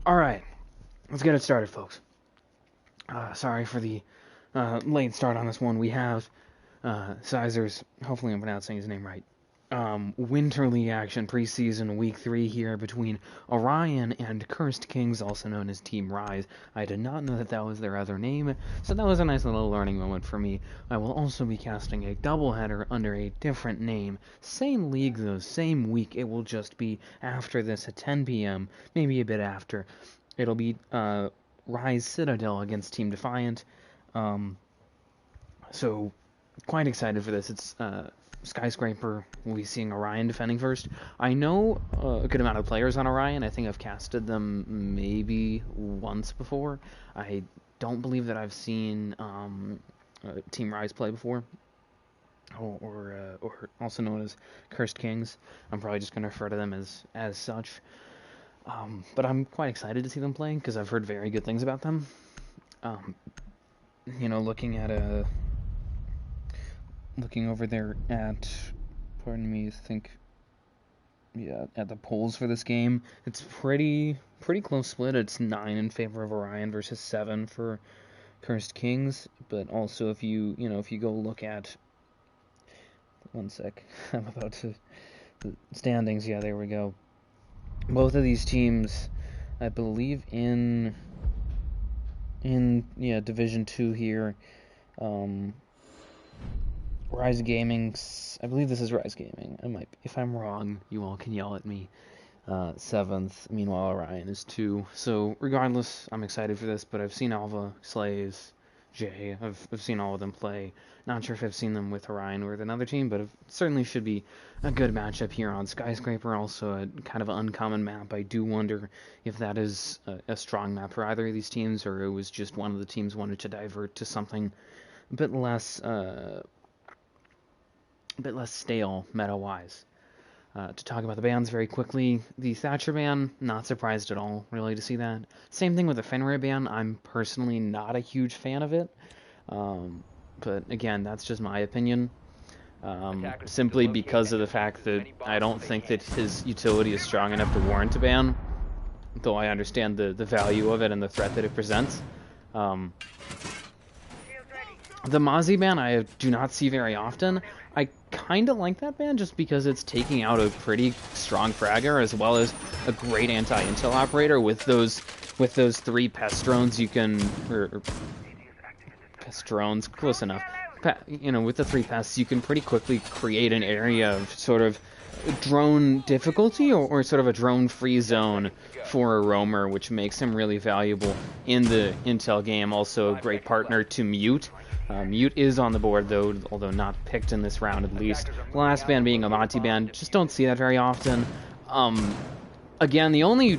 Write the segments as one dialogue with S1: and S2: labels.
S1: Alright, let's get it started, folks. Sorry for the late start on this one. We have Sizer's, hopefully I'm pronouncing his name right, Winter League action, preseason week 3 here between Orion and Cursed Kings, also known as Team Rise. I did not know that that was their other name, so that was a nice little learning moment for me. I will also be casting a doubleheader under a different name. Same league though, same week. It will just be after this at 10 p.m., maybe a bit after. It'll be Rise Citadel against Team Defiant. So quite excited for this. It's Skyscraper. We'll be seeing Orion defending first. I know a good amount of players on Orion. I think I've casted them maybe once before. I don't believe that I've seen Team Rise play before, or also known as Cursed Kings. I'm probably just going to refer to them as such. But I'm quite excited to see them playing because I've heard very good things about them. Looking over there at, pardon me, at the polls for this game, it's pretty close split. It's 9 in favor of Orion versus 7 for Cursed Kings. But also, if you go look at, one sec, I'm about to, the standings. Yeah, there we go. Both of these teams, I believe in Division 2 here. Rise Gaming's, I believe this is Rise Gaming. If I'm wrong, you all can yell at me. 7th. Meanwhile, Orion is 2. So regardless, I'm excited for this. But I've seen Alva, Slays, Jay. I've seen all of them play. Not sure if I've seen them with Orion or with another team, but it certainly should be a good matchup here on Skyscraper. Also a kind of uncommon map. I do wonder if that is a strong map for either of these teams, or it was just one of the teams wanted to divert to something a bit less stale meta-wise. To talk about the bans very quickly, the Thatcher ban, not surprised at all, really, to see that. Same thing with the Fenrir ban. I'm personally not a huge fan of it. But again, that's just my opinion. Simply because of the fact that I don't think that his utility is strong enough to warrant a ban, though I understand the value of it and the threat that it presents. The Mozzie ban I do not see very often. I kind of like that ban just because it's taking out a pretty strong fragger as well as a great anti-intel operator with those 3 pest drones you can, or pest drones, close enough. With the 3 pests you can pretty quickly create an area of sort of drone difficulty or sort of a drone-free zone for a roamer, which makes him really valuable in the intel game. Also a great partner to Mute. Mute is on the board, though, although not picked in this round at least. The last ban being a Monty ban. Just don't see that very often. Again, the only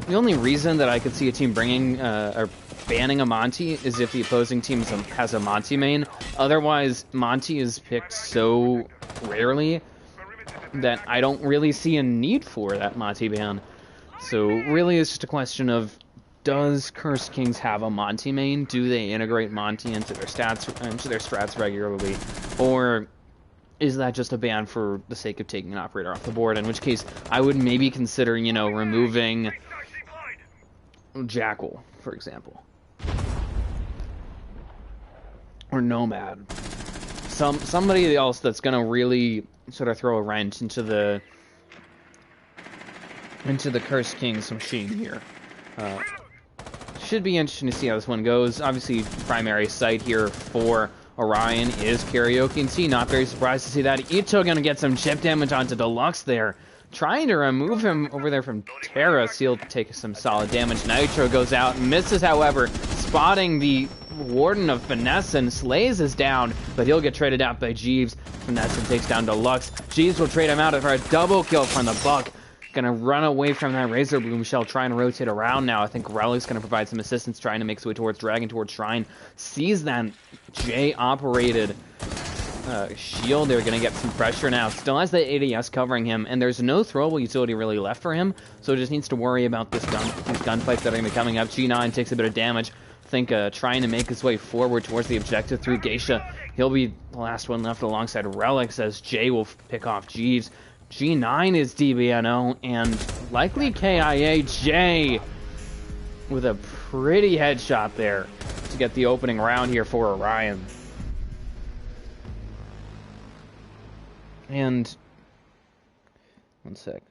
S1: reason that I could see a team bringing or banning a Monty is if the opposing team has a Monty main. Otherwise, Monty is picked so rarely that I don't really see a need for that Monty ban. So really it's just a question of, does Cursed Kings have a Monty main? Do they integrate Monty into their strats regularly? Or is that just a ban for the sake of taking an operator off the board? In which case, I would maybe consider, removing Jackal, for example. Or Nomad. Somebody else that's gonna really sort of throw a wrench into the Cursed Kings machine here. Should be interesting to see how this one goes. Obviously, primary site here for Orion is Karaoke and C. Not very surprised to see that. Ito gonna get some chip damage onto Deluxe there. Trying to remove him over there from Terra. He'll take some solid damage. Nitro goes out and misses, however, spotting the Warden of Finesse, and Slays is down, but he'll get traded out by Jeeves. Finesse takes down Deluxe. Jeeves will trade him out for a double kill from the Buck. Gonna run away from that Razor Boom Shell, trying to rotate around now. I think Relic's gonna provide some assistance, trying to make his way towards Dragon, towards Shrine. Sees that J-operated shield. They're gonna get some pressure now. Still has the ADS covering him, and there's no throwable utility really left for him, so just needs to worry about these gunfights that are gonna be coming up. G9 takes a bit of damage. I think trying to make his way forward towards the objective through Geisha. He'll be the last one left alongside Relics as Jay will pick off Jeeves. G9 is DBNO, and likely KIA. Jay with a pretty headshot there to get the opening round here for Orion. And one sec.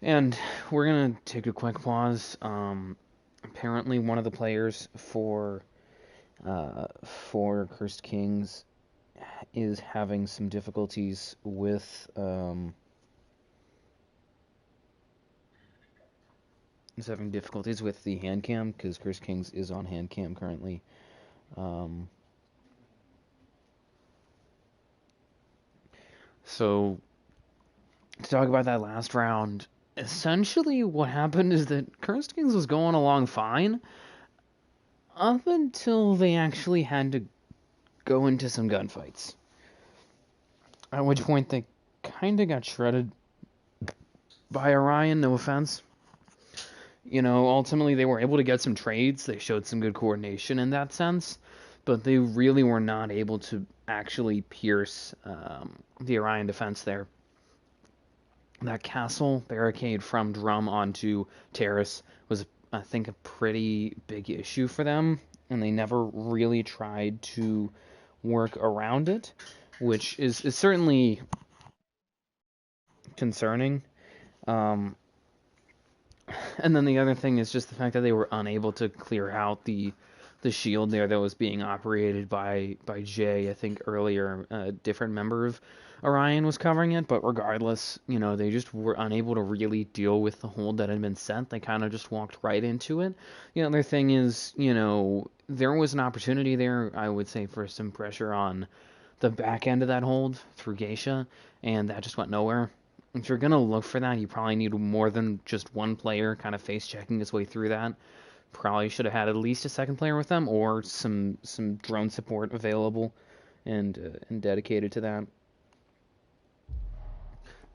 S1: And we're gonna take a quick pause. Apparently, one of the players for Cursed Kings is having some difficulties with the hand cam, because Cursed Kings is on hand cam currently. So to talk about that last round, essentially what happened is that Cursed Kings was going along fine up until they actually had to go into some gunfights. At which point they kind of got shredded by Orion, no offense. You know, ultimately they were able to get some trades. They showed some good coordination in that sense, but they really were not able to actually pierce the Orion defense there. That castle barricade from Drum onto Terrace was, I think, a pretty big issue for them, and they never really tried to work around it, which is certainly concerning. And then the other thing is just the fact that they were unable to clear out the shield there that was being operated by Jay. I think earlier a different member of Orion was covering it, but regardless, you know, they just were unable to really deal with the hold that had been sent. They kind of just walked right into it. The other thing is, you know, there was an opportunity there, I would say, for some pressure on the back end of that hold through Geisha, and that just went nowhere. If you're going to look for that, you probably need more than just one player kind of face-checking his way through that. Probably should have had at least a second player with them, or some drone support available and dedicated to that.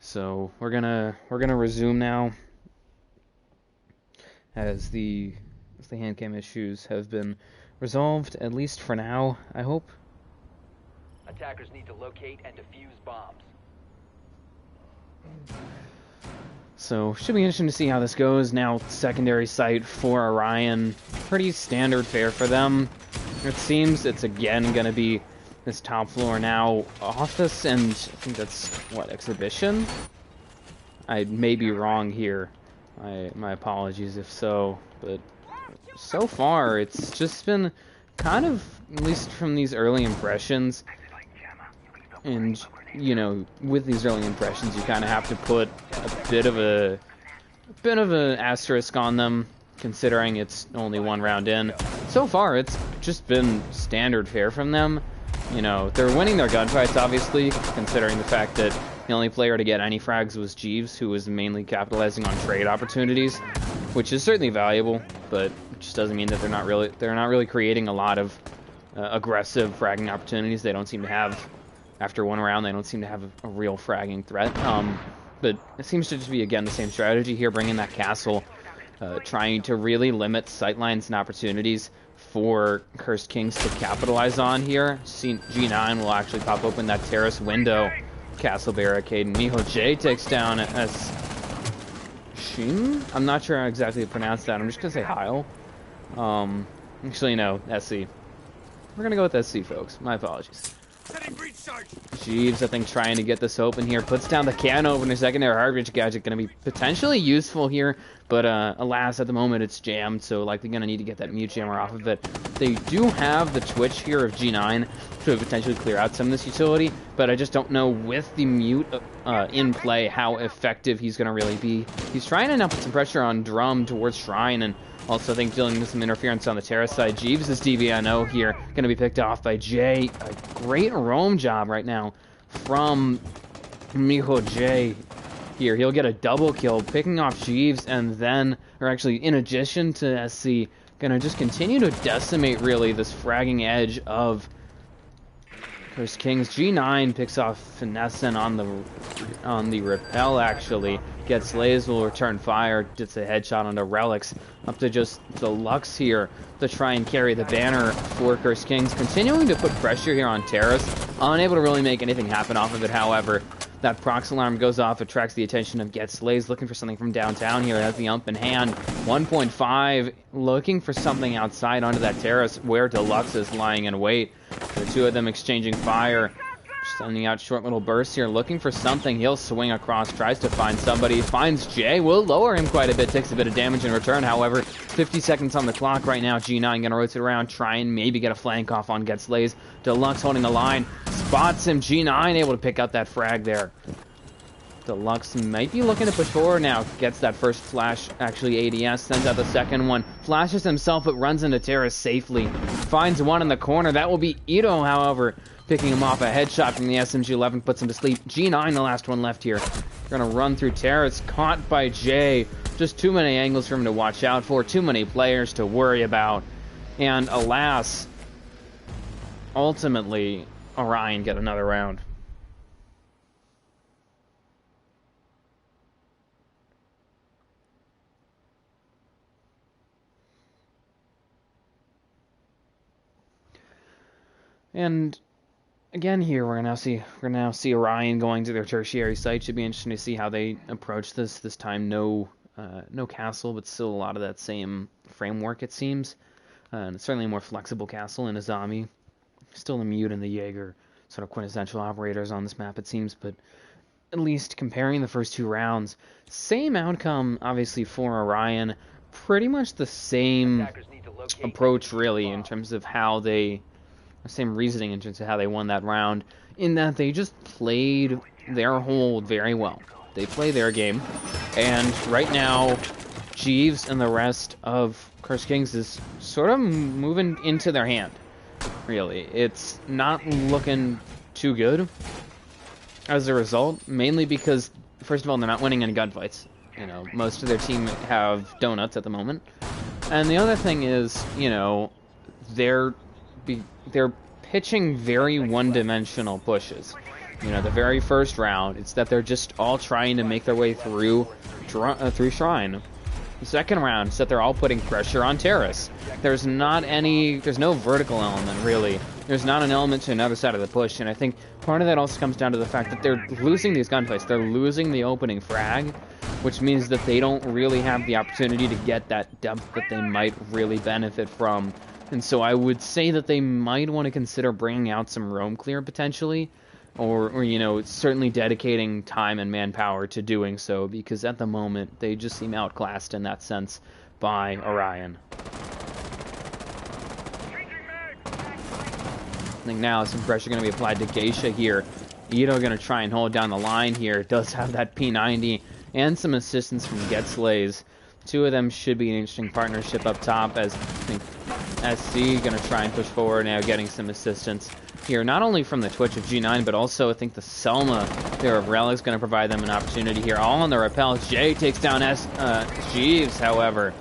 S1: So we're gonna resume now, as the hand cam issues have been resolved, at least for now, I hope.
S2: Attackers need to locate and defuse bombs.
S1: So should be interesting to see how this goes. Now secondary site for Orion, pretty standard fare for them. It seems it's again gonna be this top floor now office, and I think that's what, exhibition? I may be wrong here. My apologies if so, but so far it's just been kind of, at least from these early impressions, and you know, with these early impressions you kind of have to put a bit of an asterisk on them, considering it's only one round in. So far it's just been standard fare from them. You know, they're winning their gunfights, obviously, considering the fact that the only player to get any frags was Jeeves, who was mainly capitalizing on trade opportunities, which is certainly valuable, but it just doesn't mean that they're not really creating a lot of aggressive fragging opportunities. They don't seem to have, after one round, they don't seem to have a real fragging threat. But it seems to just be, again, the same strategy here, bringing that castle, trying to really limit sightlines and opportunities for Cursed Kings to capitalize on here. G9 will actually pop open that terrace window, castle barricade, and Miho J takes down as Shin? I'm not sure how exactly to pronounce that. I'm just gonna say Heil. Actually, no, SC. We're gonna go with SC, folks. My apologies. Jeeves, I think, trying to get this open here. Puts down the can opener. Secondary hardbridge gadget going to be potentially useful here, but alas, at the moment it's jammed, so likely going to need to get that mute jammer off of it. They do have the twitch here of G9 to potentially clear out some of this utility, but I just don't know with the mute in play how effective he's going to really be. He's trying to now put some pressure on Drum towards Shrine, and also, I think dealing with some interference on the terrace side. Jeeves' DVNO here, going to be picked off by Jay. A great roam job right now from Miho J here. He'll get a double kill, picking off Jeeves, and then, or actually, in addition to SC, going to just continue to decimate, really, this fragging edge of Cursed Kings. G9 picks off Finessen on the repel, actually. Gets Lays will return fire. Gets a headshot onto Relics. Up to just Deluxe here to try and carry the banner for Cursed Kings. Continuing to put pressure here on Terrace. Unable to really make anything happen off of it, however. That prox alarm goes off, attracts the attention of Gets Lays, looking for something from downtown here. Has the ump in hand. 1.5, looking for something outside onto that terrace where Deluxe is lying in wait. The two of them exchanging fire. Sending out short little bursts here, looking for something. He'll swing across, tries to find somebody, finds Jay, will lower him quite a bit, takes a bit of damage in return. However, 50 seconds on the clock right now. G9 gonna rotate around, try and maybe get a flank off on Gets Lays. Deluxe holding the line, spots him. G9 able to pick out that frag there. Deluxe might be looking to push forward now. Gets that first flash, actually ADS, sends out the second one. Flashes himself, but runs into Terrace safely. Finds one in the corner. That will be Ito, however. Picking him off, a headshot from the SMG-11 puts him to sleep. G9, the last one left here. Gonna run through Terrace, caught by Jay. Just too many angles for him to watch out for, too many players to worry about. And alas, ultimately, Orion get another round. And again, here we're gonna now see Orion going to their tertiary site. Should be interesting to see how they approach this. This time, no castle, but still a lot of that same framework, it seems. And certainly a more flexible castle in Azami. Still the Mute and the Jaeger, sort of quintessential operators on this map, it seems. But at least comparing the first two rounds, same outcome, obviously, for Orion. Pretty much the same approach, really, in terms of how they. Same reasoning in terms of how they won that round, in that they just played their hold very well. They play their game, and right now, Jeeves and the rest of Cursed Kings is sort of moving into their hand, really. It's not looking too good as a result, mainly because, first of all, they're not winning any gunfights. You know, most of their team have donuts at the moment. And the other thing is, you know, they're pitching very one-dimensional pushes. You know, the very first round, it's that they're just all trying to make their way through Shrine. The second round, it's that they're all putting pressure on Terrace. There's no vertical element, really. There's not an element to another side of the push, and I think part of that also comes down to the fact that they're losing these gunfights. They're losing the opening frag, which means that they don't really have the opportunity to get that depth that they might really benefit from. And so I would say that they might want to consider bringing out some roam clear potentially, or you know, certainly dedicating time and manpower to doing so, because at the moment they just seem outclassed in that sense by Orion. I think now some pressure going to be applied to Geisha here. Ito going to try and hold down the line here. Does have that P90 and some assistance from Gets Lays. Two of them should be an interesting partnership up top, as I think SC going to try and push forward now, getting some assistance here, not only from the Twitch of G9, but also I think the Selma there of Relic is going to provide them an opportunity here. All on the rappel. Jay takes down Jeeves, however,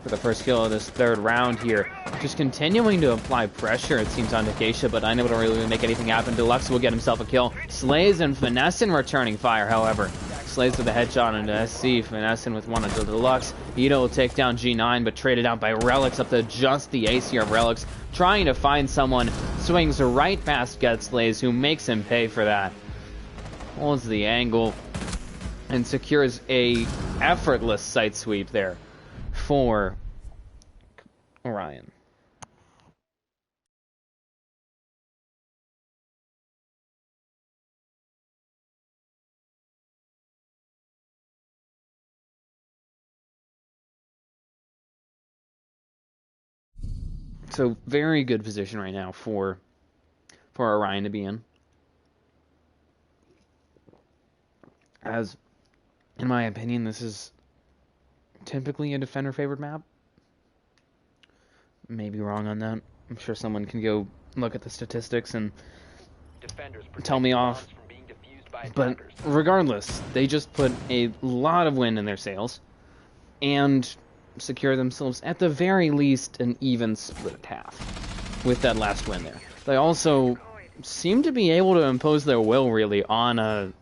S1: for the first kill of this third round here. Just continuing to apply pressure, it seems, on Geisha, but unable to really make anything happen. Deluxe will get himself a kill. Slays and Finessing returning fire, however. Slays with a headshot into SC, Finessing with one into Deluxe. Ito will take down G9, but traded out by Relics up to just the ace here of Relics. Trying to find someone, swings right past Gets Lays, who makes him pay for that. Holds the angle and secures a effortless site sweep there for Orion. So very good position right now for Orion to be in. As, in my opinion, this is typically a defender favored map. Maybe wrong on that. I'm sure someone can go look at the statistics and tell me off. But regardless, they just put a lot of wind in their sails and secure themselves, at the very least, an even split at half with that last win there. They also seem to be able to impose their will, really, on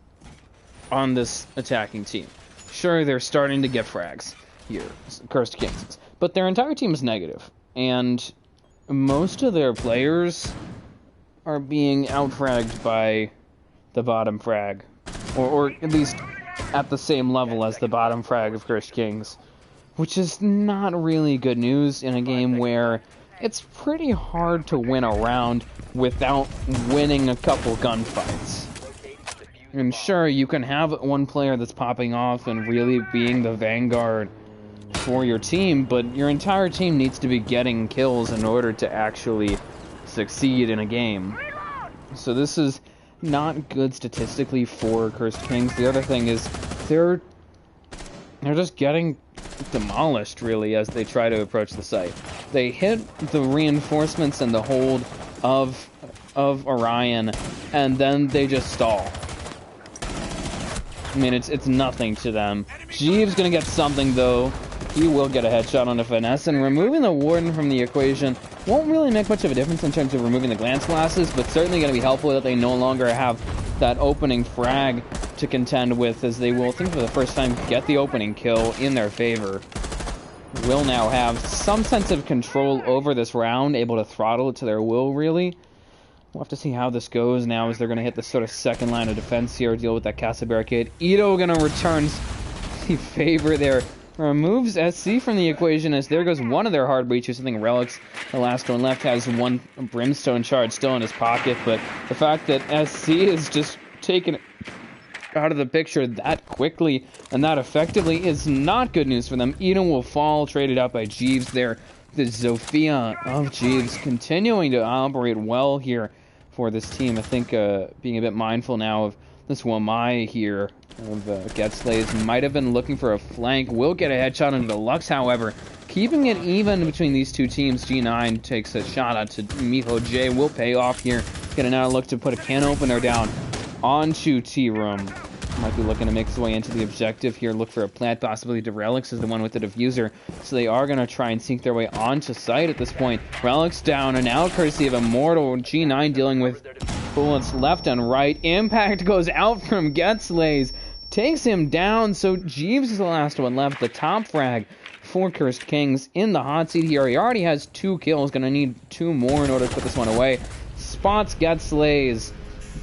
S1: this attacking team. Sure, they're starting to get frags here, Cursed Kings, but their entire team is negative, and most of their players are being outfragged by the bottom frag, or at least at the same level as the bottom frag of Cursed Kings, which is not really good news in a game where it's pretty hard to win a round without winning a couple gunfights. And sure, you can have one player that's popping off and really being the vanguard for your team, but your entire team needs to be getting kills in order to actually succeed in a game. So this is not good statistically for Cursed Kings. The other thing is they're just getting demolished, really, as they try to approach the site. They hit the reinforcements and the hold of Orion, and then they just stall. I mean, it's nothing to them. Jeeves gonna get something, though. He will get a headshot on a finesse, and removing the Warden from the equation won't really make much of a difference in terms of removing the glance glasses, but certainly going to be helpful that they no longer have that opening frag to contend with, as they will, I think for the first time, get the opening kill in their favor. Will now have some sense of control over this round, able to throttle it to their will, really. We'll have to see how this goes now, as they're going to hit this sort of second line of defense here, deal with that Casa Barricade. Ito going to return the favor there. Removes SC from the equation, as there goes one of their hard breaches. I think Relics, the last one left, has one Brimstone charge still in his pocket, but the fact that SC is just taken out of the picture that quickly and that effectively is not good news for them. Eden will fall, traded out by Jeeves there. The Zofia of Jeeves continuing to operate well here for this team. I think being a bit mindful now of this Wamai here of Getslays might have been looking for a flank. Will get a headshot into the Lux, however. Keeping it even between these two teams. G9 takes a shot out to Miho J. Will pay off here. Gonna now look to put a can opener down onto T-Room. Might be looking to make his way into the objective here. Look for a plant, possibly to Relics is the one with the diffuser. So they are going to try and sink their way onto site at this point. Relics down, and now courtesy of Immortal. G9 dealing with bullets left and right. Impact goes out from Getslays. Takes him down, so Jeeves is the last one left. The top frag for Cursed Kings in the hot seat here. He already has 2 kills. Going to need 2 more in order to put this one away. Spots Getslays,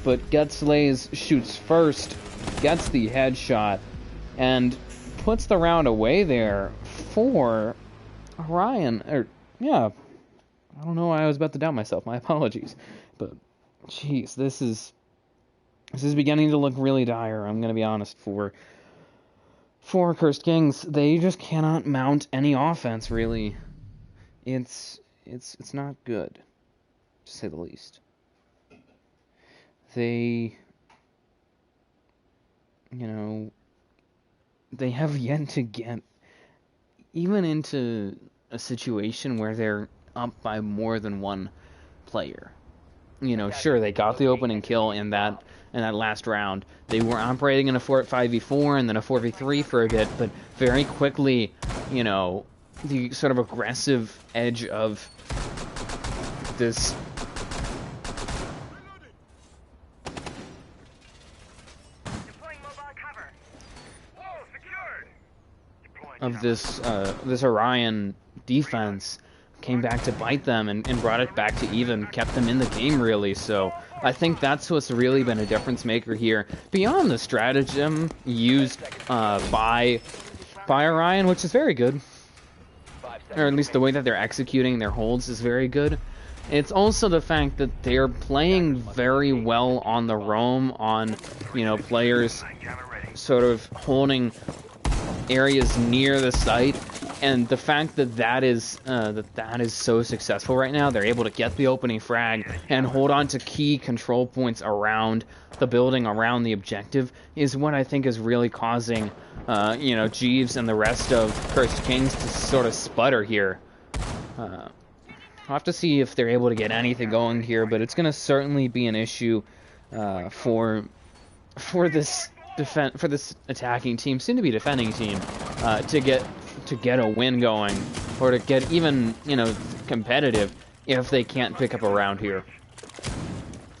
S1: but Getslays shoots first. Gets the headshot and puts the round away there for Orion. Yeah, I don't know why I was about to doubt myself. My apologies, but jeez, this is beginning to look really dire. I'm gonna be honest. For Cursed Kings, they just cannot mount any offense. Really, it's not good, to say the least. They have yet to get even into a situation where they're up by more than one player. Sure, they got the opening kill in that last round. They were operating in a 5v4 and then a 4v3 for a bit, but very quickly, the sort of aggressive edge of this this Orion defense came back to bite them and brought it back to even, kept them in the game, really. So I think that's what's really been a difference maker here, beyond the stratagem used by Orion, which is very good, or at least the way that they're executing their holds is very good. It's also the fact that they're playing very well on the roam, on players sort of holding areas near the site, and the fact that is so successful right now. They're able to get the opening frag and hold on to key control points around the building, around the objective, is what I think is really causing Jeeves and the rest of Cursed Kings to sort of sputter here. I'll have to see if they're able to get anything going here, but it's going to certainly be an issue for this attacking team, soon to be defending team, to get a win going, or to get even competitive, if they can't pick up a round here.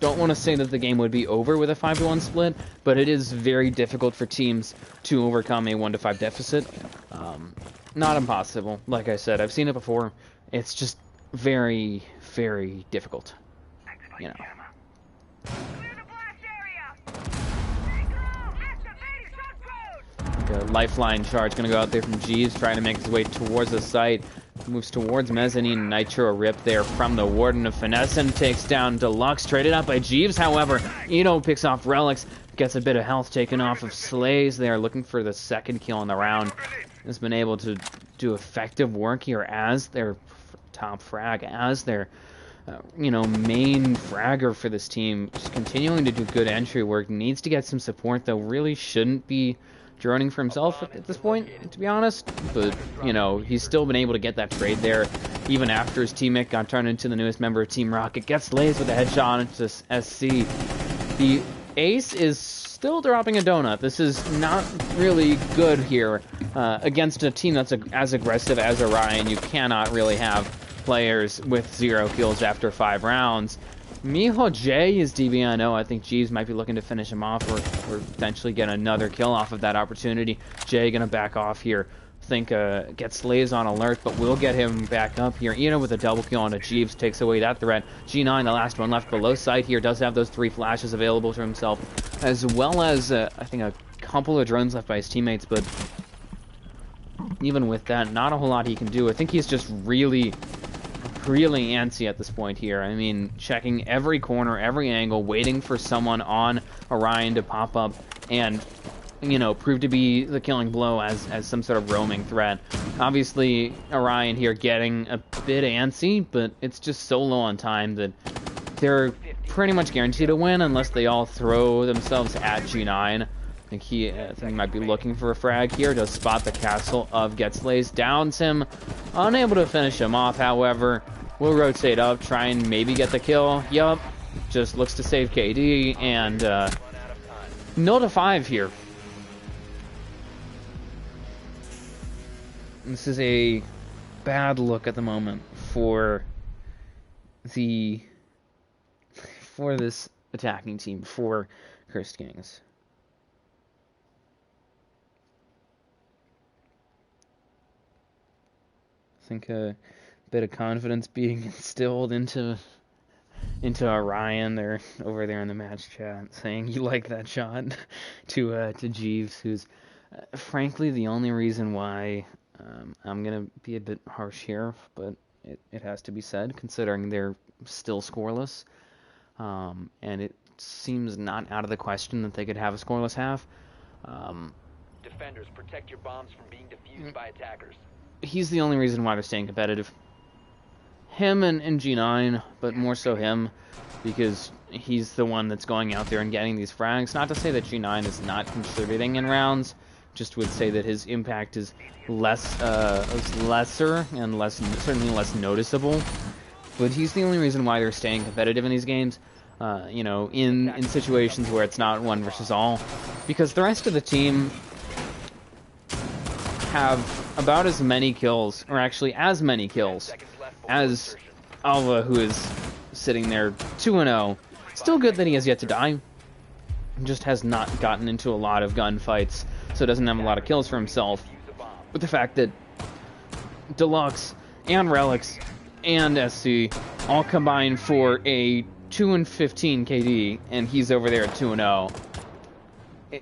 S1: don't want to say that the game would be over with a 5-1 split, but it is very difficult for teams to overcome a 1-5 deficit. Not impossible. Like I said, I've seen it before. It's just very, very difficult. You know. The lifeline charge going to go out there from Jeeves, trying to make his way towards the site. Moves towards Mezzanine. Nitro rip there from the Warden of Finesse and takes down Deluxe. Traded out by Jeeves, however. Eno picks off Relics. Gets a bit of health taken off of Slays there, looking for the second kill in the round. Has been able to do effective work here as their top frag, as their main fragger for this team. Just continuing to do good entry work. Needs to get some support, though. Really shouldn't be droning for himself at this point, to be honest. But, he's still been able to get that trade there, even after his teammate got turned into the newest member of Team Rocket. Gets Lays with a headshot into SC. The ace is still dropping a donut. This is not really good here against a team that's as aggressive as Orion. You cannot really have players with 0 kills after 5 rounds. Miho J is DBNO. I think Jeeves might be looking to finish him off or potentially get another kill off of that opportunity. J gonna back off here. I think gets Lays on alert, but we'll get him back up here. Eno with a double kill on a Jeeves takes away that threat. G9, the last one left below sight here, does have those 3 flashes available to himself, as well as I think a couple of drones left by his teammates, but even with that, not a whole lot he can do. I think he's just really antsy at this point here. I mean, checking every corner, every angle, waiting for someone on Orion to pop up and, prove to be the killing blow as some sort of roaming threat. Obviously, Orion here getting a bit antsy, but it's just so low on time that they're pretty much guaranteed to win unless they all throw themselves at G9. I think he might be looking for a frag here. Does spot the castle of Gets Lays, downs him, unable to finish him off, however. We'll rotate up, try and maybe get the kill. Yup, just looks to save KD, and 0-5 here. This is a bad look at the moment for this attacking team, for Cursed Kings. I think a bit of confidence being instilled into Orion. They're over there in the match chat saying you like that shot to Jeeves, who's frankly the only reason why I'm gonna be a bit harsh here, but it has to be said considering they're still scoreless, and it seems not out of the question that they could have a scoreless half.
S2: Defenders, protect your bombs from being defused by attackers.
S1: He's the only reason why they're staying competitive. Him and G9, but more so him, because he's the one that's going out there and getting these frags. Not to say that G9 is not contributing in rounds, just would say that his impact is lesser and certainly less noticeable. But he's the only reason why they're staying competitive in these games. In situations where it's not 1 versus all, because the rest of the team have about as many kills, or actually as many kills, as Alva, who is sitting there 2-0. Still good that he has yet to die. Just has not gotten into a lot of gunfights, so doesn't have a lot of kills for himself. But the fact that Deluxe and Relics and SC all combine for a 2-15 KD, and he's over there at 2-0.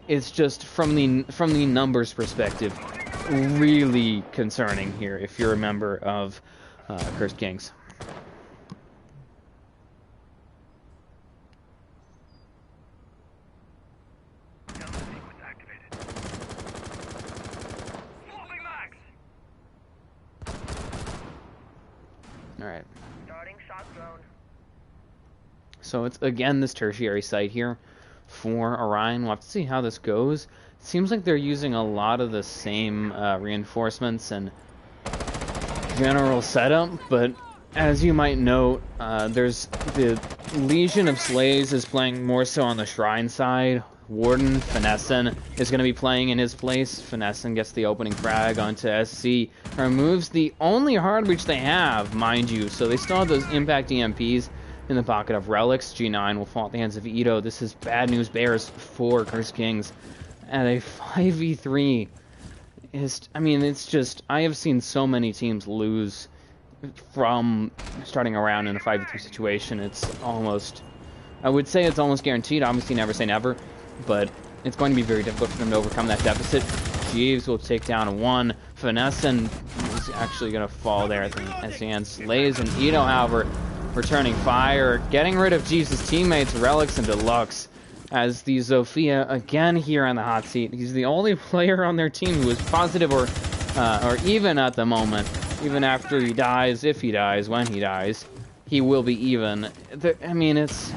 S1: It's just from the numbers perspective, really concerning here if you're a member of Cursed Kings. All right.
S3: Starting shot drone.
S1: So it's again this tertiary site here for Orion. We'll have to see how this goes. It seems like they're using a lot of the same reinforcements and general setup, but as you might note, there's the Legion of Slays is playing more so on the Shrine side. Warden, Finessin, is going to be playing in his place. Finessin gets the opening frag onto SC. Removes the only hard breach they have, mind you, so they still have those impact EMPs. in the pocket of Relics. G9 will fall at the hands of Ito. This is bad news bears for Cursed Kings. And a 5v3 is, I mean, it's just, I have seen so many teams lose from starting around in a 5v3 situation. It's almost, I would say it's almost guaranteed. Obviously, never say never, but it's going to be very difficult for them to overcome that deficit. Jeeves will take down one. Finessen is actually going to fall there as the hand slays, and Ito, however, returning fire, getting rid of Jeeves' teammates, Relics and Deluxe, as the Zofia again here on the hot seat. He's the only player on their team who is positive or even at the moment. Even after he dies, if he dies, when he dies, he will be even. I mean, it's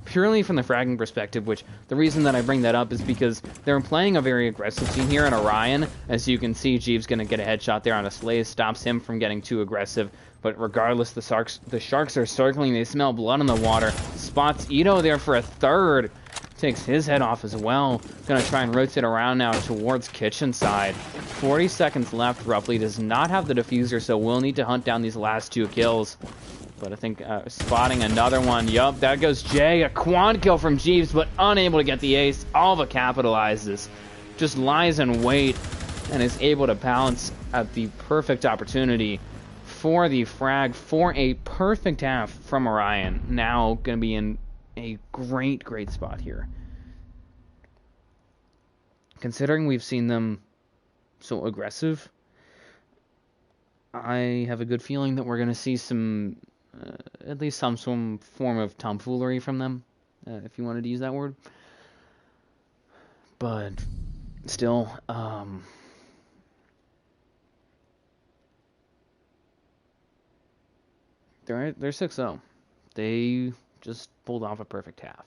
S1: purely from the fragging perspective, which the reason that I bring that up is because they're playing a very aggressive team here in Orion. As you can see, Jeeves going to get a headshot there on a Slay, stops him from getting too aggressive. But regardless, the Sharks are circling. They smell blood in the water. Spots Ito there for a third. Takes his head off as well. Gonna try and rotate around now towards kitchen side. 40 seconds left roughly. Does not have the diffuser, so we'll need to hunt down these last 2 kills. But I think spotting another one. Yup, that goes Jay. A quad kill from Jeeves, but unable to get the ace. Alva capitalizes. Just lies in wait and is able to pounce at the perfect opportunity for the frag for a perfect half from Orion. Now going to be in a great spot here. Considering we've seen them so aggressive, I have a good feeling that we're going to see some, at least some form of tomfoolery from them, if you wanted to use that word. But still, they're 6-0. They just pulled off a perfect half.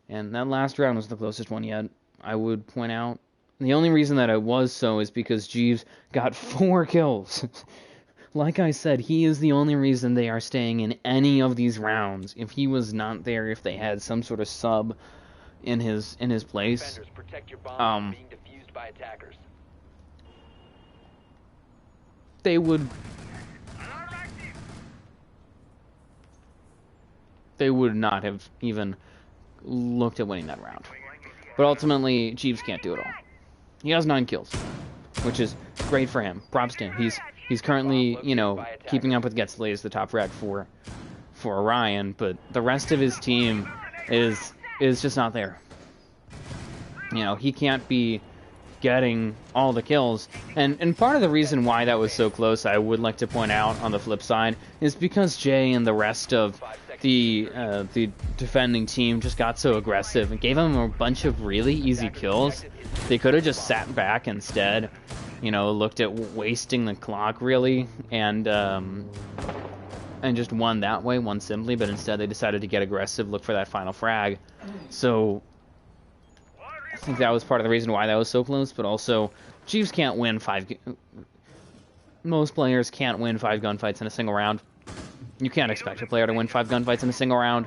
S1: And that last round was the closest one yet, I would point out. The only reason that it was so is because Jeeves got 4 kills. Like I said, he is the only reason they are staying in any of these rounds. If he was not there, if they had some sort of sub in his place,
S2: protect your bombs being defused by attackers.
S1: They would not have even looked at winning that round. But ultimately, Jeeves can't do it all. He has 9 kills, which is great for him. Props to him. He's currently, you know, keeping up with Getsley as the top frag for Orion, but the rest of his team is just not there. You know, he can't be getting all the kills. And part of the reason why that was so close, I would like to point out on the flip side, is because Jay and the rest of the defending team just got so aggressive and gave him a bunch of really easy kills. They could have just sat back instead, you know, looked at wasting the clock really, and just won that way, won simply, but instead they decided to get aggressive, look for that final frag. So I think that was part of the reason why that was so close, but also Jeeves can't win most players can't win 5 gunfights in a single round. You can't expect a player to win 5 gunfights in a single round.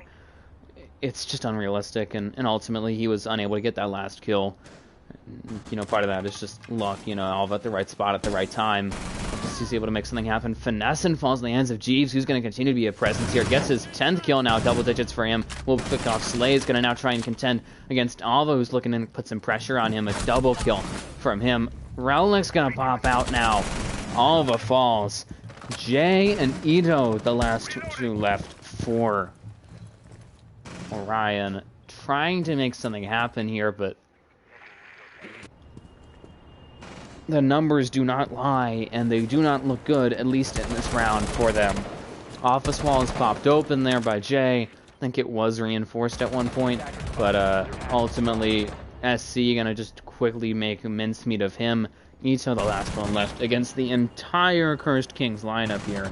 S1: It's just unrealistic, and ultimately he was unable to get that last kill. You know, part of that is just luck, you know, all at the right spot at the right time. He's able to make something happen. Finessen falls in the hands of Jeeves, who's going to continue to be a presence here. Gets his 10th kill now, double digits for him. Will pick off Slay's going to now try and contend against Alva, who's looking to put some pressure on him. A double kill from him. Relic's going to pop out now. Alva falls. Jay and Ito, the last 2 left for Orion. Trying to make something happen here, but the numbers do not lie, and they do not look good, at least in this round for them. Office wall is popped open there by Jay. I think it was reinforced at one point, but ultimately SC gonna just quickly make a mincemeat of him. Ito, the last one left, against the entire Cursed Kings lineup here.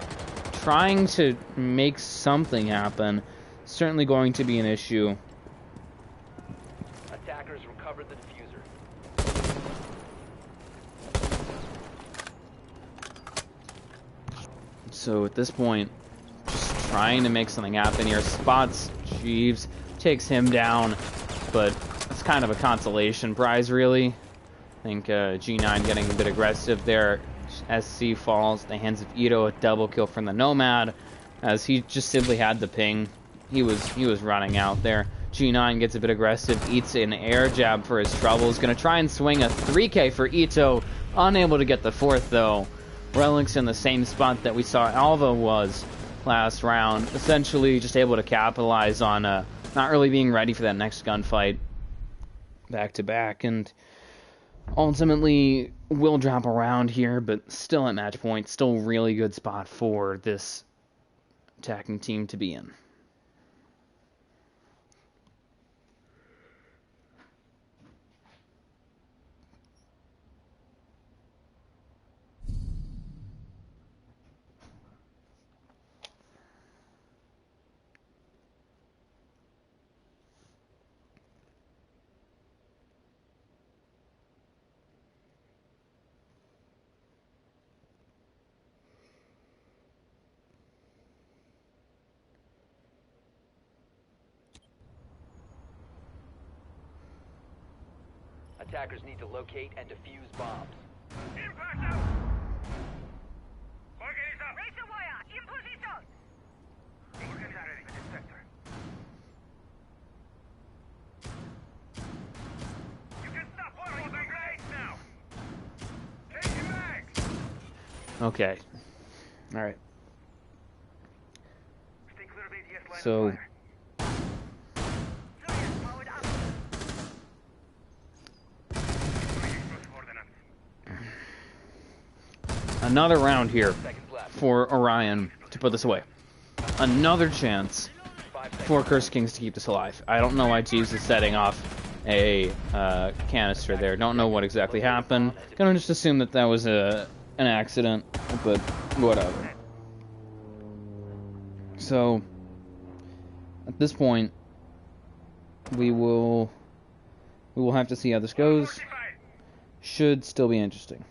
S1: Trying to make something happen. Certainly going to be an issue.
S2: Attackers recovered the diffuser.
S1: So at this point, just trying to make something happen here. Spots Jeeves, takes him down, but it's kind of a consolation prize, really. I think G9 getting a bit aggressive there. SC falls at the hands of Ito, a double kill from the Nomad. as he just simply had the ping. He was running out there. G9 gets a bit aggressive, eats an air jab for his troubles. Gonna try and swing a 3K for Ito. Unable to get the fourth, though. Relic's in the same spot that we saw Alva was last round. Essentially just able to capitalize on not really being ready for that next gunfight back to back. And ultimately will drop around here, but still at match point. Still really good spot for this attacking team to be in.
S2: Attackers need to locate and defuse bombs.
S3: Impact! Organiza! Raise the wire! In position! Organiza ready for this sector. You can stop one of the blades now! Take your bags!
S1: Okay. Alright.
S3: Stay clear of ADS line
S1: So
S3: of fire.
S1: another round here for Orion to put this away. Another chance for Cursed Kings to keep this alive. I don't know why Jeeves is setting off a canister there. Don't know what exactly happened. Gonna just assume that that was an accident, but whatever. So at this point, we will have to see how this goes. Should still be interesting.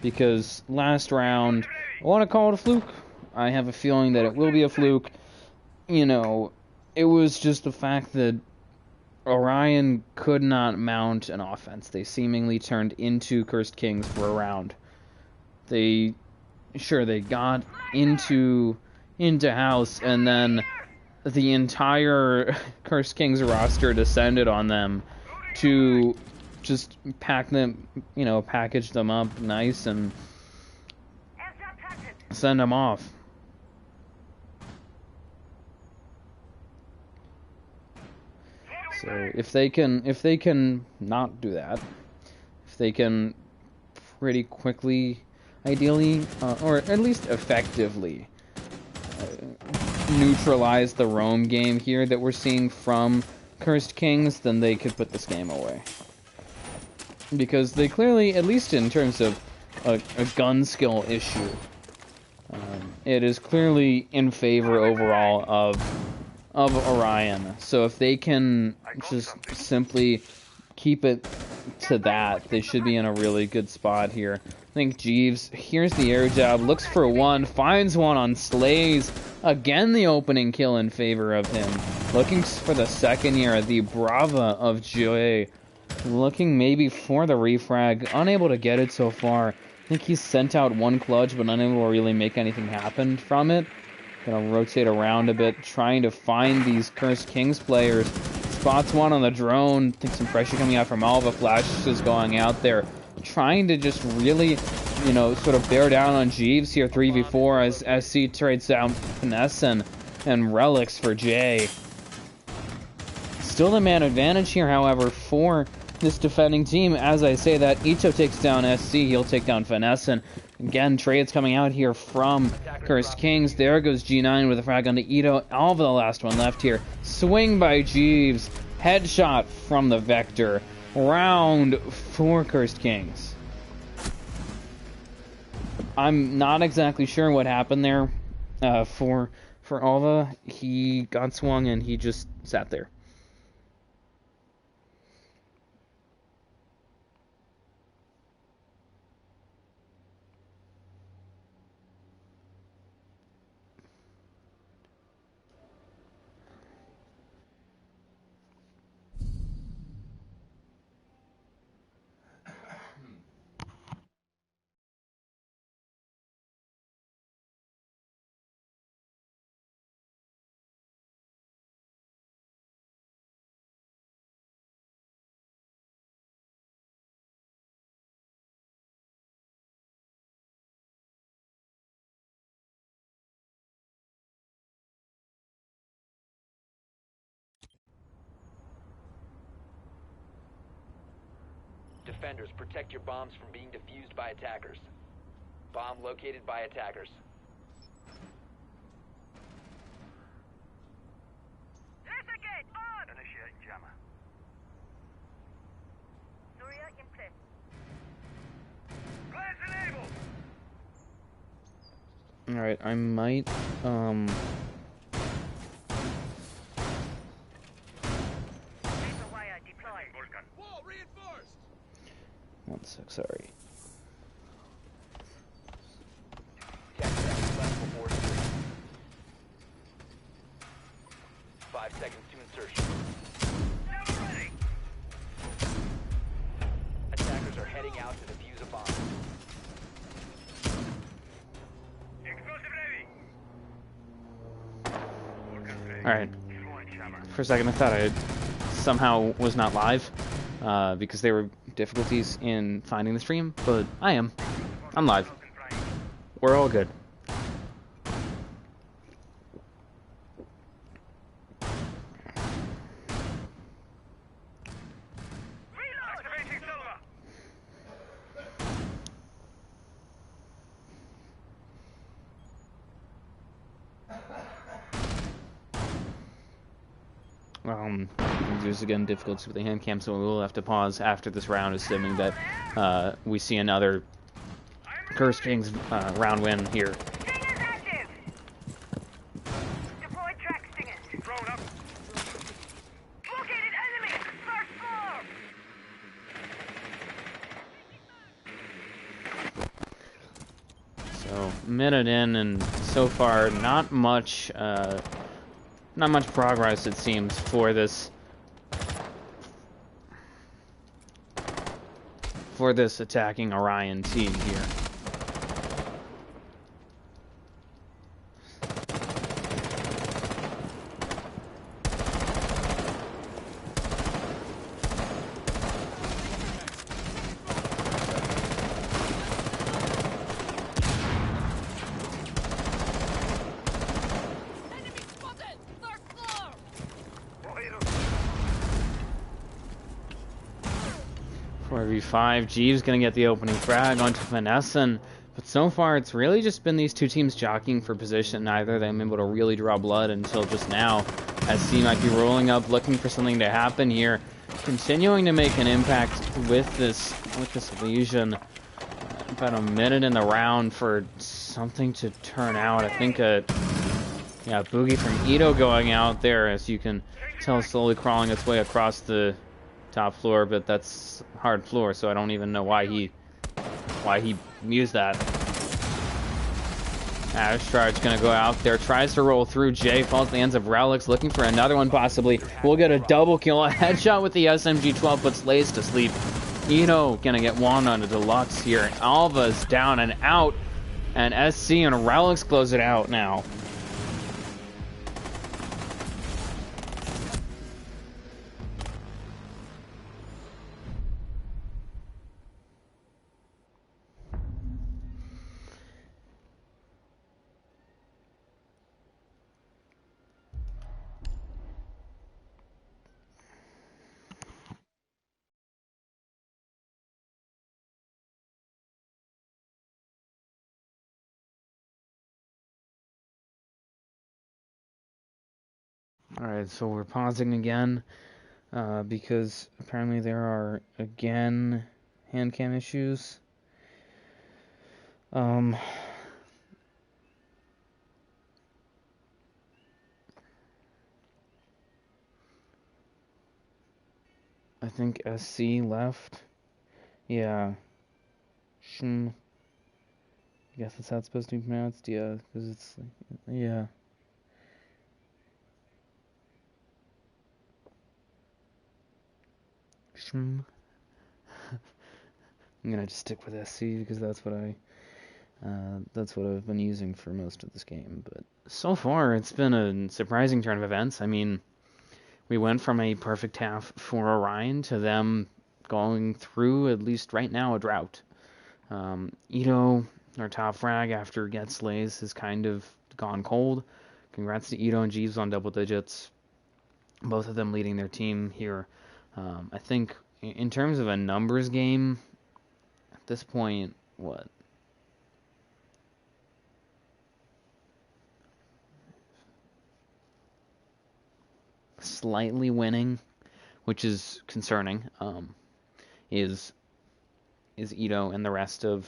S1: Because last round, I want to call it a fluke. I have a feeling that it will be a fluke. You know, it was just the fact that Orion could not mount an offense. They seemingly turned into Cursed Kings for a round. They got into house, and then the entire Cursed Kings roster descended on them to just package them up nice and send them off. So if they can not do that, if they can pretty quickly, ideally, or at least effectively, neutralize the roam game here that we're seeing from Cursed Kings, then they could put this game away. Because they clearly, at least in terms of a gun skill issue, it is clearly in favor overall of Orion. So if they can just simply keep it to that, they should be in a really good spot here. I think Jeeves, here's the air jab, looks for one, finds one on Slays. Again, the opening kill in favor of him. Looking for the second here, the Brava of Joy. Looking maybe for the refrag, unable to get it so far. I think he's sent out one clutch, but unable to really make anything happen from it. Gonna rotate around a bit, trying to find these Cursed Kings players. Spots one on the drone. I think some pressure coming out from Alva. Flash is going out there, trying to just really, sort of bear down on Jeeves here, 3v4, as C trades out Finesse and Relics for Jay. Still the man advantage here, however, for this defending team. As I say that, Ito takes down SC, he'll take down Finesse, and again, trades coming out here from Cursed Kings. There goes G9 with a frag onto Ito. Alva, the last one left here. Swing by Jeeves. Headshot from the Vector. Round for Cursed Kings. I'm not exactly sure what happened there for Alva. He got swung and he just sat there.
S2: defenders, protect your bombs from being defused by attackers. Bomb located by attackers.
S3: Investigate on! Initiate jammer. Orion in place. Plans enabled!
S1: Alright, I might,
S3: Laser wire deployed. Vulcan.
S2: Wall reinforced!
S1: 1 sec, sorry.
S2: 10 seconds left before insertion. 5 seconds to insertion.
S3: Never ready!
S2: Attackers are heading out to defuse a bomb.
S3: Explosive ready!
S1: Alright,
S3: Deploying jammer.
S1: for a second I thought I somehow was not live, because there were difficulties in finding the stream, but I am. I'm live.
S3: Vulcan flying.
S1: We're all good.
S3: Reload! Activating silver!
S1: There's again difficulties with the hand cam, so we will have to pause after this round, assuming that we see another Curse Kings round win here.
S3: Stingers active! Deployed track stingers. Drone up. Located enemy! First floor!
S1: So minute in, and so far not much progress, it seems, for this attacking Orion team here.
S4: Enemy spotted! Third floor!
S1: 4v5, Jeeves gonna get the opening frag onto Finessin, but so far it's really just been these two teams jockeying for position. Neither of them able to really draw blood until just now, as C might be rolling up, looking for something to happen here, continuing to make an impact with this lesion. About a minute in the round for something to turn out. I think Boogie from Ito going out there, as you can tell, slowly crawling its way across the top floor, but that's hard floor, so I don't even know why he used that. Ashtrar's gonna go out there, tries to roll through. Jay falls in the hands of Relics, looking for another one possibly. We'll get a double kill, a headshot with the SMG-12, puts Lays to sleep. Ito gonna get one on a deluxe here. Alva's down and out, and SC and Relics close it out now. Alright, so we're pausing again, because apparently there are, again, hand cam issues. I think SC left. Yeah. I guess that's how it's supposed to be pronounced, yeah, because it's, yeah. I'm gonna just stick with SC because that's what I've been using for most of this game. But so far, it's been a surprising turn of events. I mean, we went from a perfect half for Orion to them going through, at least right now, a drought. Ito, our top frag after Gets Lays, has kind of gone cold. Congrats to Ito and Jeeves on double digits. Both of them leading their team here. I think in terms of a numbers game, at this point, what? Slightly winning, which is concerning, is Ito and the rest of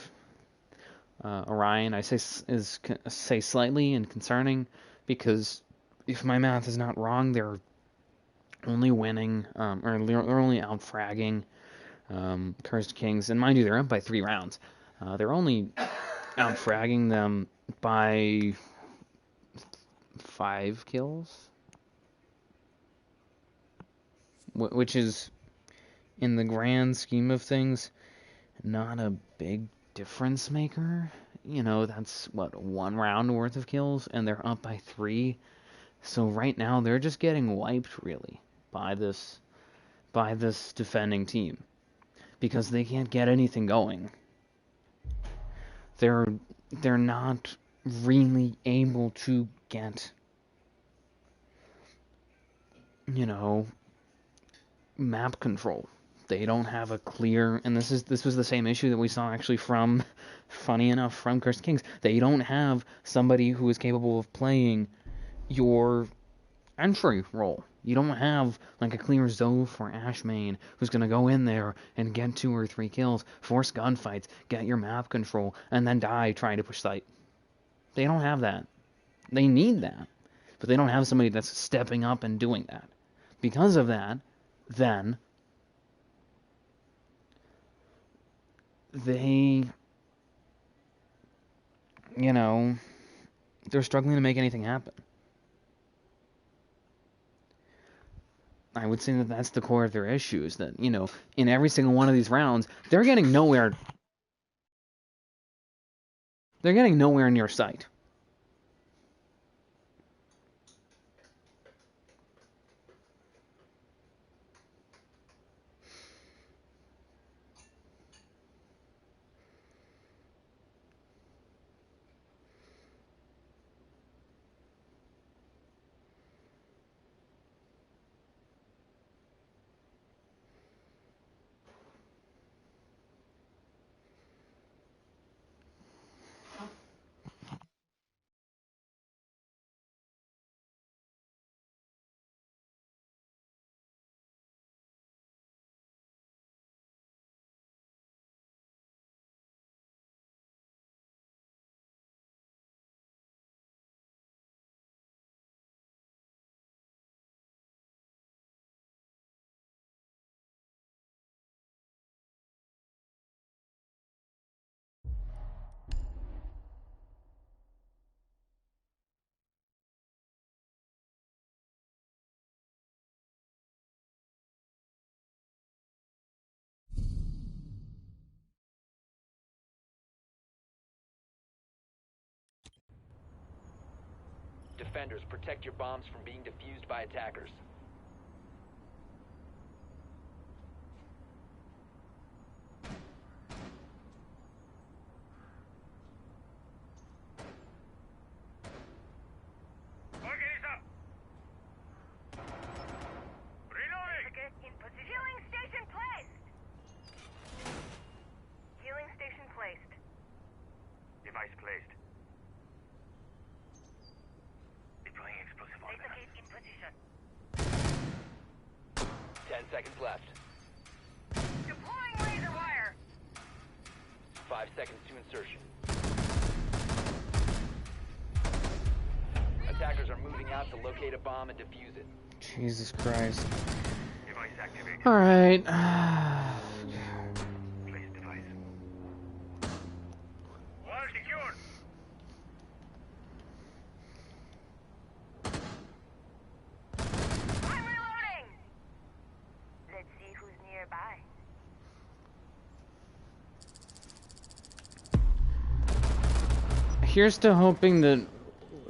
S1: Orion. I say slightly and concerning because if my math is not wrong, they're only winning, or they're only out-fragging Cursed Kings. And mind you, they're up by 3 rounds. They're only out-fragging them by 5 kills. Which is, in the grand scheme of things, not a big difference maker. You know, that's, what, 1 round worth of kills, and they're up by 3. So right now, they're just getting wiped, really, by this defending team. Because they can't get anything going. They're not really able to get, you know, map control. They don't have a clear, and this was the same issue that we saw actually from, funny enough, from Cursed Kings. They don't have somebody who is capable of playing your entry role. You don't have like a clear Zoe for Ashmain who's gonna go in there and get 2 or 3 kills, force gunfights, get your map control, and then die trying to push site. They don't have that. They need that, but they don't have somebody that's stepping up and doing that. Because of that, then they, you know, they're struggling to make anything happen. I would say that that's the core of their issues, that, you know, in every single one of these rounds, they're getting nowhere. They're getting nowhere near sight.
S2: Defenders, protect your bombs from being defused by attackers.
S3: Organize up! Reloading!
S5: In position. Healing station placed. Healing station placed.
S3: Device placed. Deploying explosive
S5: Laser
S3: ordnance.
S5: gate in position.
S2: 10 seconds left.
S5: Deploying laser wire.
S2: 5 seconds to insertion. Attackers are moving out to locate a bomb and defuse it.
S1: Jesus Christ.
S3: Device activated.
S1: Alright.
S3: Place device. Wall secured.
S5: I'm reloading. Let's see who's nearby.
S1: Here's to hoping that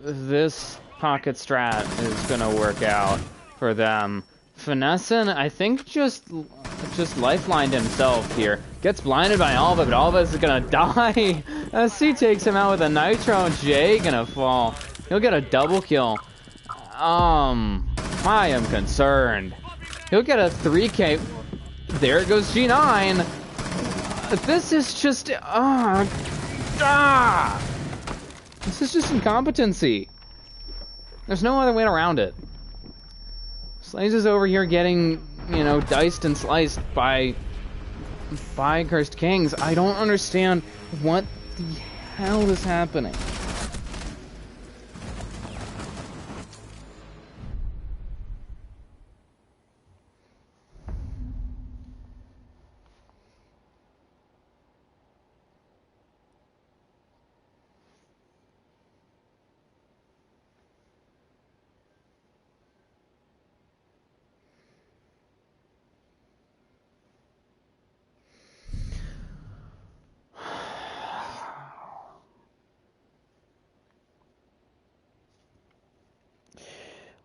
S1: this pocket strat is gonna work out for them. Finessin, I think, just lifelined himself here. Gets blinded by Alva, but Alva is gonna die. SC takes him out with a nitro. Jay gonna fall. He'll get a double kill. I am concerned. He'll get a 3K. There goes G9. This is just this is just incompetency. There's no other way around it. Slaze is over here getting, you know, diced and sliced by Cursed Kings. I don't understand what the hell is happening.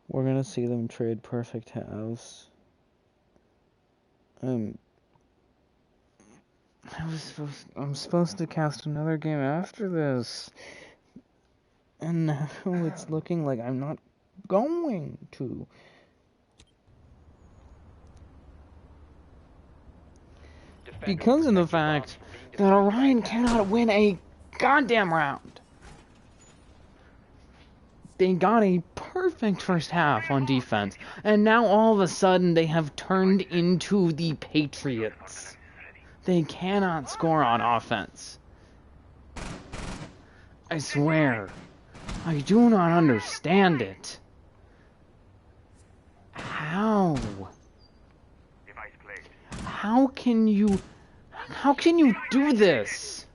S1: We're gonna see them trade perfect halves. I'm supposed to cast another game after this, and now it's looking like I'm not going to. Because of the fact that Orion cannot win a goddamn round. They got a perfect first half on defense, and now all of a sudden they have turned into the Patriots. They cannot score on offense. I swear, I do not understand it. How? How can you do this?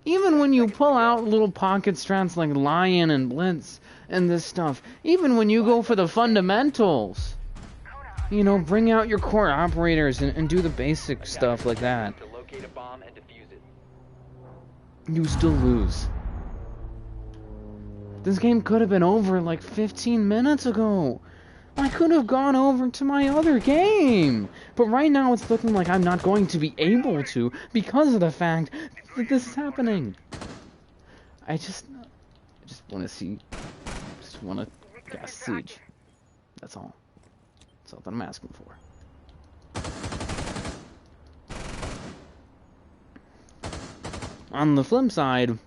S1: Even when you pull out little pocket strats like Lion and Blitz and this stuff, even when you go for the fundamentals, you know, bring out your core operators and do the basic stuff like that, you still lose. This game could have been over like 15 minutes ago. I could have gone over to my other game. But right now it's looking like I'm not going to be able to because of the fact that this is happening. I just want to gas siege. That's all. That's all that I'm asking for. On the flip side,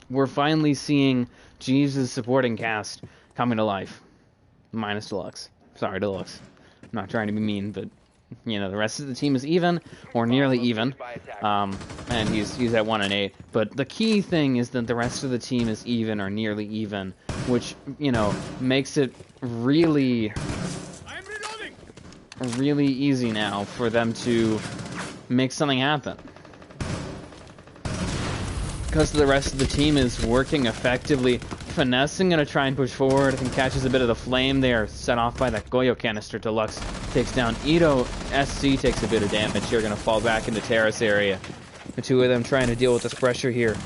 S1: we're finally seeing Jeeves' supporting cast coming to life. Minus Deluxe. Sorry, Deluxe. I'm not trying to be mean, but, you know, the rest of the team is even, or nearly even. And he's at 1-8. But the key thing is that the rest of the team is even or nearly even, which, you know, makes it really easy now for them to make something happen. Because the rest of the team is working effectively. Finessing gonna try and push forward and catches a bit of the flame there, set off by that Goyo canister. Deluxe takes down Ito. SC takes a bit of damage here, gonna fall back into terrace area. The two of them trying to deal with this pressure here.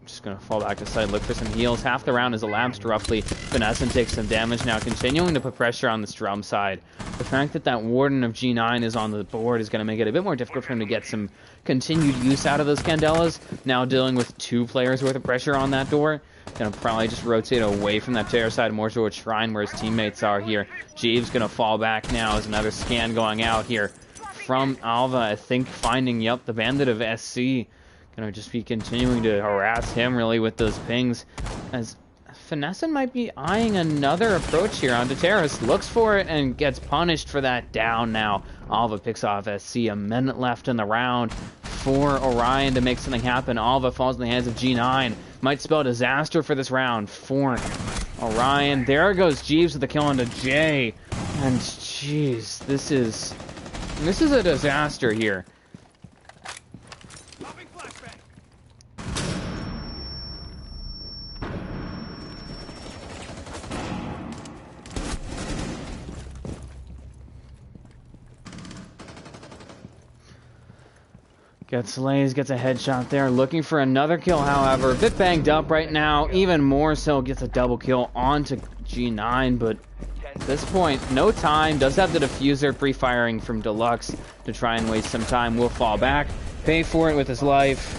S1: Just gonna fall back to side, look for some heals. Half the round is elapsed roughly. Finesse takes some damage now, continuing to put pressure on this drum side. The fact that that Warden of G9 is on the board is going to make it a bit more difficult for him to get some continued use out of those Candelas. Now dealing with 2 players worth of pressure on that door. Going to probably just rotate away from that terror side more towards Shrine where his teammates are here. Jeeves going to fall back now as another scan going out here from Alva. I think finding, yep, the Bandit of SC. Going to just be continuing to harass him really with those pings as Finesse might be eyeing another approach here onto Terrace. Looks for it and gets punished for that down now. Alva picks off SC. A minute left in the round for Orion to make something happen. Alva falls in the hands of G9. Might spell disaster for this round for Orion. There goes Jeeves with the kill onto Jay. And jeez, this is a disaster here. Gets Slays, gets a headshot there, looking for another kill, however. A bit banged up right now, even more so, gets a double kill onto G9, but at this point, no time. Does have the diffuser pre-firing from Deluxe to try and waste some time. Will fall back, pay for it with his life.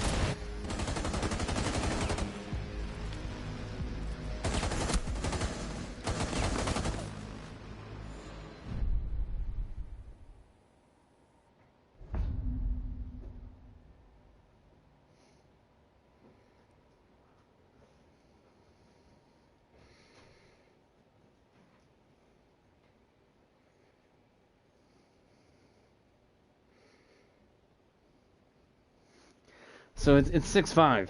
S1: So it's 6-5.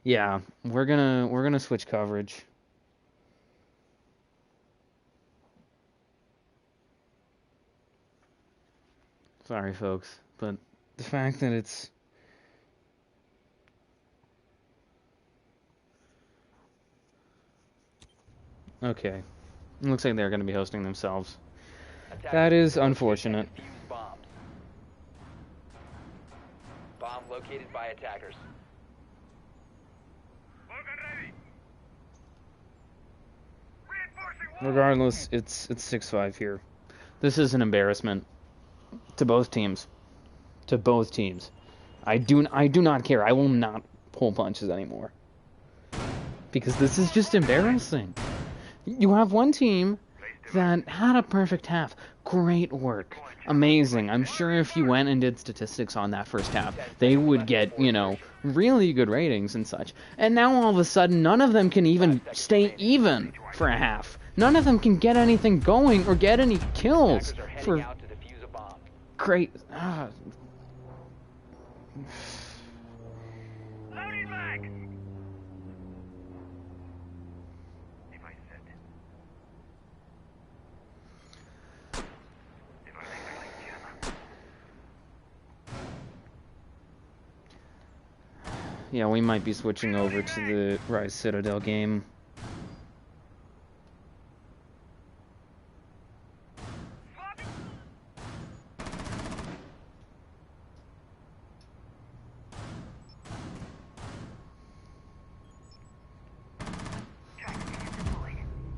S1: Yeah, we're gonna switch coverage. Sorry, folks, but the fact that it's okay, it looks like they're gonna be hosting themselves.
S2: Attackers
S1: That is
S2: locate and
S1: unfortunate.
S2: defuse bombs. Bomb located by attackers.
S3: Organ ready. Reinforcing wall.
S1: Regardless, it's 6-5 here. This is an embarrassment to both teams. To both teams. I do not care. I will not pull punches anymore. Because this is just embarrassing. You have one team that had a perfect half. Great work. Amazing. I'm sure if you went and did statistics on that first half, they would get, really good ratings and such. And now all of a sudden, none of them can even stay even for a half. None of them can get anything going or get any kills
S2: Attackers are heading
S1: for
S2: out to defuse a bomb.
S1: great...
S3: Loading mag. Device set. Device jammer.
S1: Yeah, we might be switching over to the Rise Citadel game.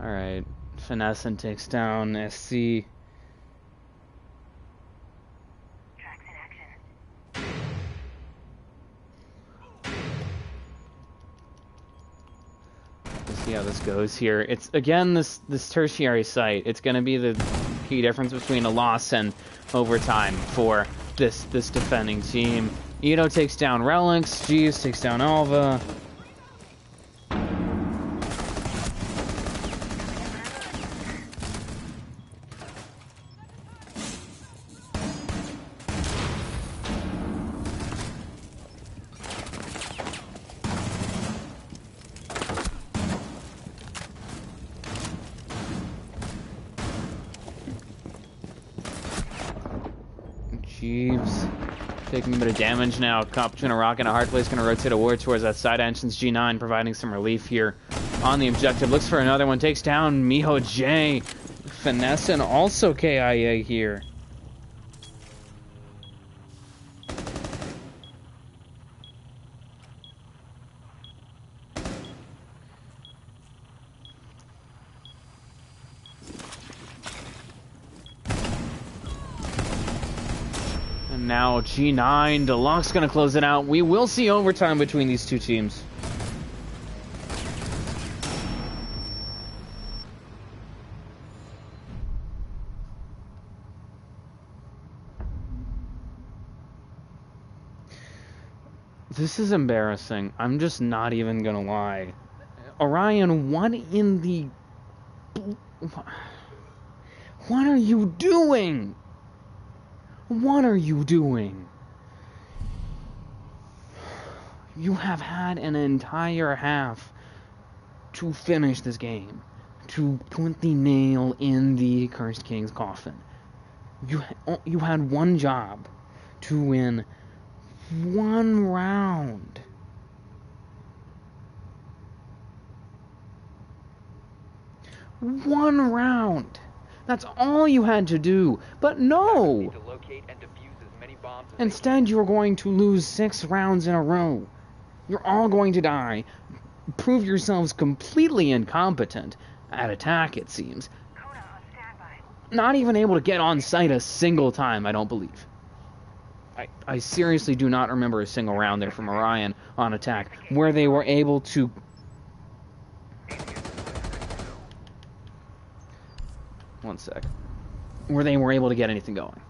S1: Alright, Finesse takes down SC.
S5: Tracks in action.
S1: We'll see how this goes here. It's again this tertiary site. It's going to be the key difference between a loss and overtime for this defending team. Ito takes down Relics. Jeeves takes down Alva. Jeeves taking a bit of damage now. Caught between a rock and a hard place. Going to rotate a ward towards that side entrance. G9 providing some relief here on the objective. Looks for another one. Takes down Miho J. Finesse and also KIA here. And now G9, Deluxe gonna close it out. We will see overtime between these two teams. This is embarrassing. I'm just not even gonna lie. Orion won in the... What are you doing? What are you doing? You have had an entire half to finish this game, to put the nail in the Cursed King's coffin. You had one job, to win one round. One round. That's all you had to do. But no!
S2: Need to locate and defuse as many bombs as they
S1: Instead, you're going to lose 6 rounds in a row. You're all going to die. Prove yourselves completely incompetent at attack, it seems.
S5: Kona on standby.
S1: Not even able to get on site a single time, I don't believe. I seriously do not remember a single round there from Orion on attack where they were able to... One sec. Where they were able to get anything going.